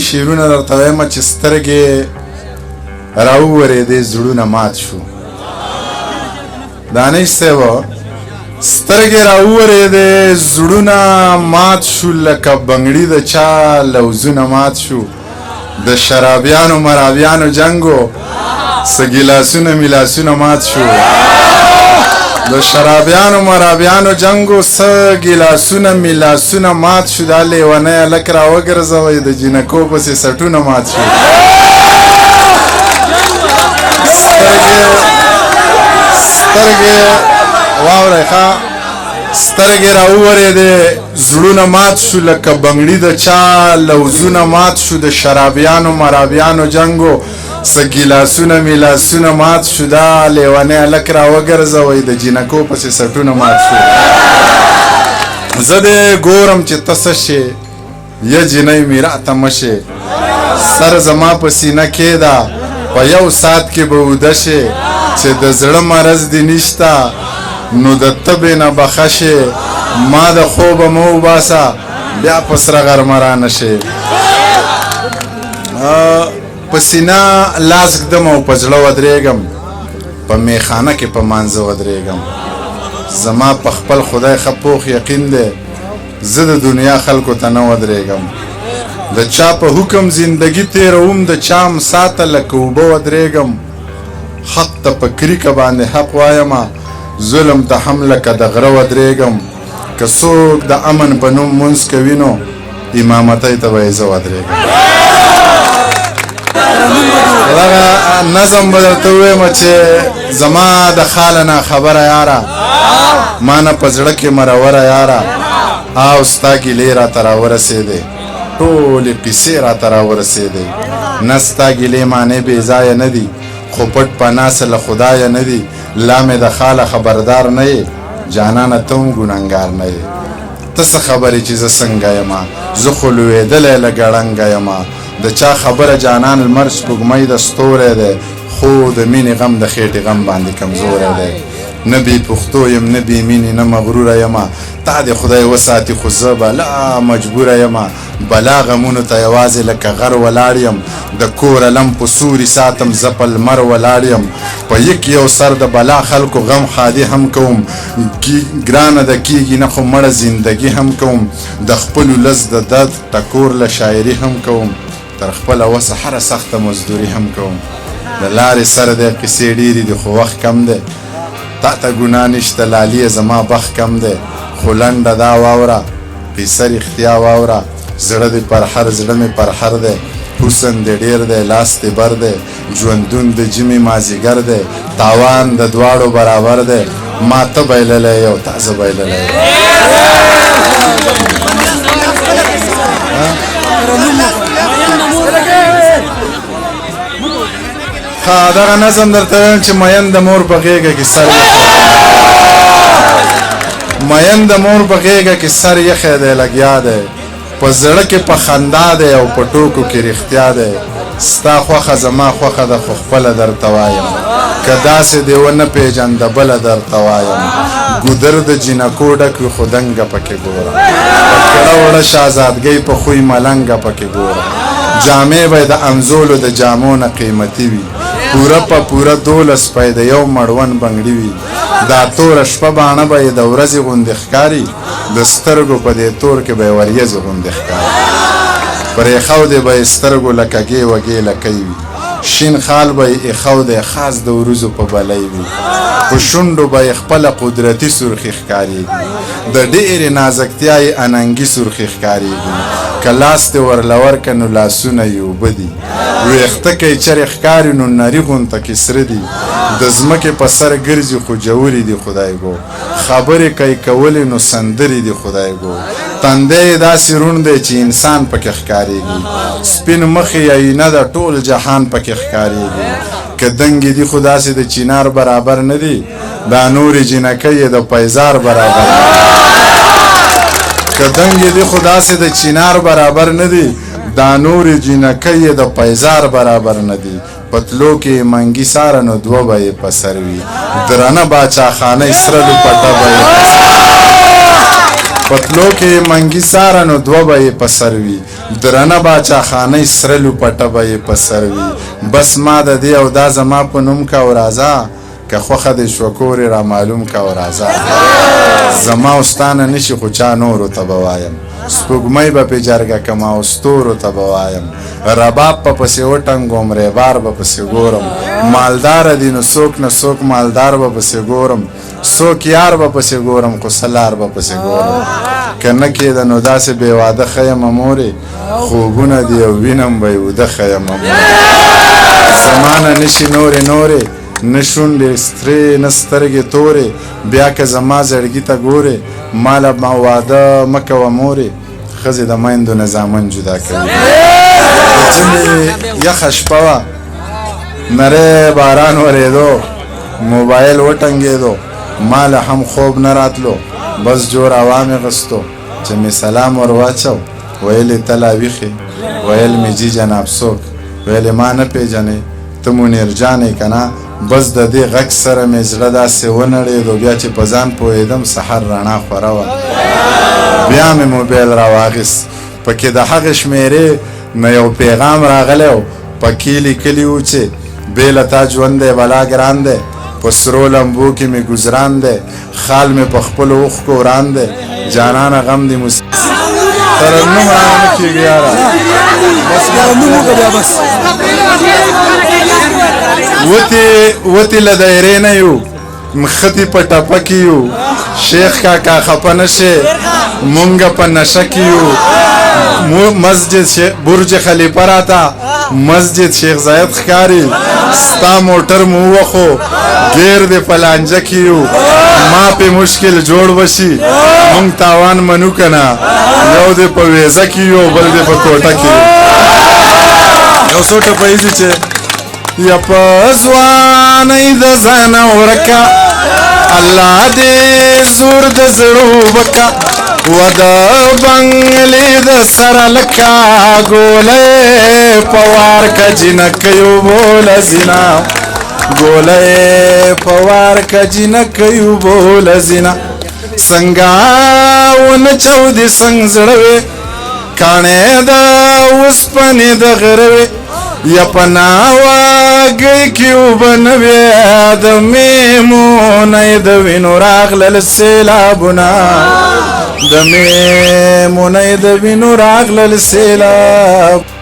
شیرونه درته وایم چې سترګې راوورېدې زړونه مات شو. دانش صاحب سترګې راوورېدې زړونه مات شو لکه بنګړي د چا لوزونه مات شو. د شرابیانو مرابیانو جنګو څه ګیلاسونه میلاسونه مات شو. د شرابیانو مرابیانو جنګو څه ګیلاسونه میلاسونه مات شو. دا لیونی هلک راوګرځوئ د جینکو پسې سټونه مات شو. سترګې واورئ ښه سترګې راوورېدې زړونه مات شو لکه بنګړي د چا لوزونه مات شو. د شرابیانو مرابیانو جنګو څه ګیلاسونه میلاسونه مات شو. دا لیونی هلک راوګرځوئ د جینکو پسې سټونه مات شو. زه دې ګورم چې ته څه شې یا جینۍ مې راته مشې. سر زما په سینه کېده په یو ساعت کې به اوده شې. چې د زړه مرض دې نشته نو د تبې نه بخه شې. ما د خوبه مه وباسه بیا په سره غرمه رانه شې. په سینه لاس ږدم او په زړه ودرېږم. په میخانه کې په مانځه ودرېږم. زما په خپل خدای ښه پوخ یقین دی زه د دنیا خلکو ته نه ودرېږم. د چا په حکم زندگی تېروم د چا م ساته لکه اوبه ودرېږم. حق ته په کریکه باندې حق وایمه ظلم ته هم لکه د غره ودرېږم. که څوک د امن په نوم مونځ کوي نو امامتۍ ته به یې زه ودرېږم. دغه نظم به درته ووایم چې زما د خاله نه خبره یاره ما نه په زړه کې مروره یاره او ستا ګیلې راته راورسېدې ټولې قیسې راته راورسېدې. نه ستا ګیلې معنی بې ځایه نه دي خو پټ پناسه له خدایه نه دي. لا مې د خاله خبردار نه یې جانانه ته هم ګنهګار نه یې. ته څه خبرې چې زه څنګه یمه زه خو لوېدلی له ګړنګه یمه. د چا خبره جانان لمر سپوږمۍ د ستوری دی خو د مینې غم د خېټې غم باندې کمزوری دی. نه بې پښتو یم نه بې مینې نه مغروره یمه. تا دې خدای وساتي خو زه بلا مجبوره یمه. بلا غمونو ته یوازې لکه غر ولاړ یم. د کور علم په سوري ساتم زه په لمر ولاړ یم. په یک یو سر د بلا خلکو غم خادي هم کوم. ګرانه د کیږي نه خو مړه زندګي هم کوم. د خپلو لس د درد ټکور له شاعري هم کوم. تر خپله وسه هره سخته مزدوري هم کوم. د لارې سر دی قیسې ډېرې دي خو وخت کم دی. تا ته ګناه نشته لالیه زما بخت کم دی. خو لنډه دا واوره قیصه رښتیا واوره. زړه دې پرهر زړه مې پرهر دی. حسن دې ډېر دی لاس دې بر دی. ژوندون د ژمي مازدیګر دی. تاوان د دواړو برابر دی. ما ته بایللی او تا زه بایللی یم. دغه نظم درته وایم چې مین د مور په غېږه کې سر مین د مور په غېږه کې سر یخی دی لګیا دی. په زړه کې په خندا دی او په ټوکو کې رښتیا دی. ستا خوښه زما خوښه ده خو خپله درته وایم. که داسې دې ونه پېژنده بله درته وایم. ګودر د جینکو ډک وي خو دنګه پکې ګوره. په کړه وړه شهزادګۍ په خوی ملنګه پکې ګوره. جامې به د انزولو د جامو نه قیمتي وي. پوره په پوره 12 پی د یو مړون بنګړي وي. دا توره شپه باڼه به یې د ورځې غوندې ښکاري. د سترګو په دې تور کې به یې وریځې غوندې ښکاري. پرېښودې به یې سترګو لکه ګې وګې لکۍ وي. شین خال به یې ایښو دی خاص د وروځو په بلۍ وي. په شونډو به یې خپله قدرتي سرخي ښکارېږي. د ډېرې نازکتیا یې اننګي سرخي ښکارېږي. که لاس دې ورله ورکه نو لاسونه یې اوبه دي. ویښته که یې چرې ښکاري نو نري غونته کې سره دي. د ځمکې په سر ګرځي خو جوړې دي خدای ګو. خبرې که یې کولې نو سندرې دي خدای ګو. تندی یې داسې روڼ دی چې انسان پکې ښکارېږي. سپین مخ یې آینه ده ټول جهان پکې ښکارېږي. که دنګې دي خو داسې د چینار برابر نه دي. دا نورې جینکۍ یې د پیزار برابر نه دي. که دنګې دي خو داسې د چینار برابر نه دي. دا نورې جینکۍ یې د پیزار برابر نه دي. پتلو کې منګي ساره نو دوه به یې په سر وي. درنه باچاخانۍ سره لوپټه به یې پتلو کې منګي ساره نو دوه به یې په سر وي درنه باچا خانۍ سره لوپټه به یې په سر وي بس ما د دې او دا زما په نوم کا او راځه که خوښه دې شوه کور را معلوم کا او راځه زما او ستانه نشي خو چا نورو ته به وایم سپوږمۍ به پې جرګه کما او ستورو ته به وایم رباب په پسې وټنګوم ریبار به پسې ګورم مالداره دي نو څوک نه څوک مالدار به پسې ګورم څوک یار به پسې ګورم خو سلار به پسې ګورم که نه کېده نو داسې بې واده ښه یمه مورې خوبونه دي او وینم به یې وده ښه یمه مورې زما نه نشي نورې نه شونډې سترې نه سترګې تورې بیا که زما زړګي ته ګورې ماله ما واده مه کوه مورې ښځې د میندو نه زامن جدا کوي د ژمې یخه شپه وه نری باران ورېدو موبایل وټنګېدو ماله هم خوب نه راتلو بس جور هوا مې غستو چې مې سلام ور واچو ویل یې ته لا ویښې ویل مې جي جناب څوک ویل ما نه پېژنې ته منیر جان یې که نه بس د دې غږ سره مې زړه داسې ونړېدو بیا چې په ځان پوهېدم سحر رڼا خوره وه بیا مې موبایل راواخیست پکې د هغې شمېرې نه یو پیغام راغلی و پکې لیکلي وو چې بې له تا ژوند دی بلا ګران دی په سرو لمبو کې مې ګزران دی خال مې په خپلو اوښکو وران دی جانانه غم دې ترنم رانه کېږي یاره وتی له دایرې نه یو مختی په ټپه کې یو شیخ کاکا خفه نه شې مونږ په نشه کې یو مسجد برج خلیفه راته مسجد شیخ زاید ښکاري ستا موټر مو ووخو ګیر دې په لانجه کې یو ما پې مشکل جوړ وشي مونږ تاوان منو که نه یو دې په ویزه کې یو بل دې په کوټه کې یو څو ټپهیزې چې یا په ځوانۍ د ځانه ورکه الله دې زور د زړو بکه و د بنګلې د سره لکه ګولی په وار که جینکیو بوله زینا ګولی په وار که جینکیو بوله زینا څنګه ونه چودې څنګ زړه وې کاڼې د اوسپنې د غره وې یا پناوږی کې اوبه نه وې د میمونۍ د وینو راغلل سیلابونه د میمونۍ د وینو راغلل سیلاب